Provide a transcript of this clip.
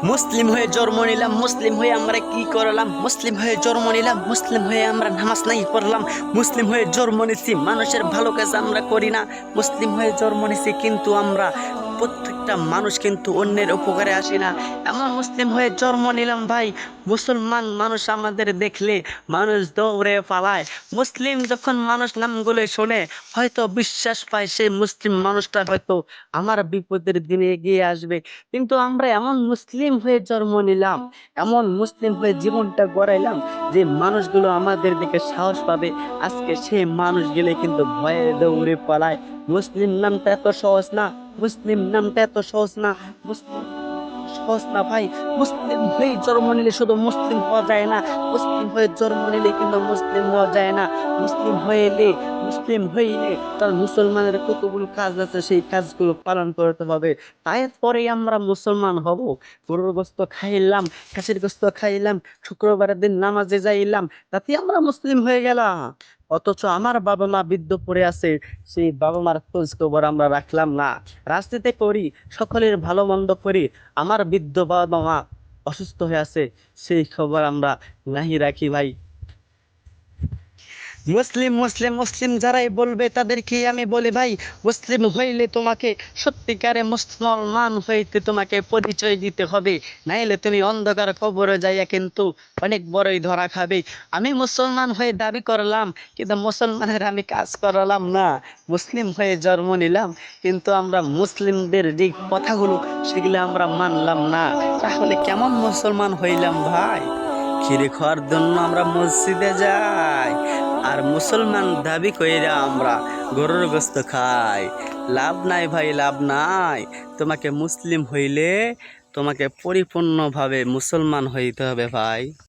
মুসলিম হয়ে জন্ম নিলাম, মুসলিম হয়ে আমরা কি করলাম? মুসলিম হয়ে জন্ম নিলাম, মুসলিম হয়ে আমরা নামাজ নাই পড়লাম। মুসলিম হয়ে জন্ম নিছি, মানুষের ভালো কাজ আমরা করি না। মুসলিম হয়ে জন্ম নিছি কিন্তু আমরা প্রত্যেকটা মানুষ কিন্তু অন্যের উপকারে আসি না। এমন মুসলিম হয়ে জন্ম নিলাম ভাই, মুসলমান মানুষ আমাদের দেখলে মানুষ দৌড়ে পালায়। মুসলিম যখন মানুষ নামগুলো শোনে হয়তো বিশ্বাস পায় সেই মুসলিম মানুষটা হয়তো আমার বিপদের দিনে এগিয়ে আসবে। কিন্তু আমরা এমন মুসলিম হয়ে জন্ম নিলাম, এমন মুসলিম হয়ে জীবনটা গড়াইলাম যে মানুষগুলো আমাদের দিকে সাহস পাবে। আজকে সেই মানুষগুলো কিন্তু ভয়ে দৌড়ে পালায়। মুসলিম নামটা এত সহজ না, মুসলিম নামটা এত সহজ না, মুসলিম সহজ না ভাই। মুসলিম হয়ে জন্ম নিলে শুধু মুসলিম হওয়া যায় না, মুসলিম হয়ে জন্ম নিলে কিন্তু মুসলিম হওয়া যায় না। মুসলিম হইলে, মুসলিম হইলে তার মুসলমানের কতগুলো কাজ আছে, সেই কাজগুলো পালন করতে হবে। তারপরে আমরা মুসলমান হব। গরুর গোস্ত খাইলাম, খাসির গোস্ত খাইলাম, শুক্রবারের দিন নামাজে যাইলাম, তাতে আমরা মুসলিম হয়ে গেলাম। অথচ আমার বাবা মা বৃদ্ধ পড়ে আছে, সেই বাবা মার খোঁজ খবর আমরা রাখলাম না। রাজনীতি করি, সকলের ভালো মন্দ করি, আমার বৃদ্ধ বাবা মা অসুস্থ হয়ে আছে, সেই খবর আমরা নাহি রাখি ভাই। মুসলিম মুসলিম মুসলিম যারাই বলবে তাদেরকে আমি বলি ভাই, মুসলিম হইলে তোমাকে সত্যিকারে মুসলমান হইতে তোমাকে পরিচয় দিতে হবে, নাইলে তুমি অন্ধকার কবরে যাইয়া কিন্তু অনেক বড়ই ধরা খাবে। আমি মুসলমান হয়ে দাবি করলাম কিন্তু মুসলমানের আমি কাজ করলাম না। মুসলিম হয়ে জন্ম নিলাম কিন্তু আমরা মুসলিমদের যে কথাগুলো সেগুলো আমরা মানলাম না। তাহলে কেমন মুসলমান হইলাম ভাই? খিরে খাওয়ার জন্য আমরা মসজিদে যাই, আর মুসলমান দাবি কইরা আমরা গরুর গোস্ত খাই। লাভ নাই ভাই, লাভ নাই। তোমাকে মুসলিম হইলে তোমাকে পরিপূর্ণভাবে মুসলমান হইতে হবে ভাই।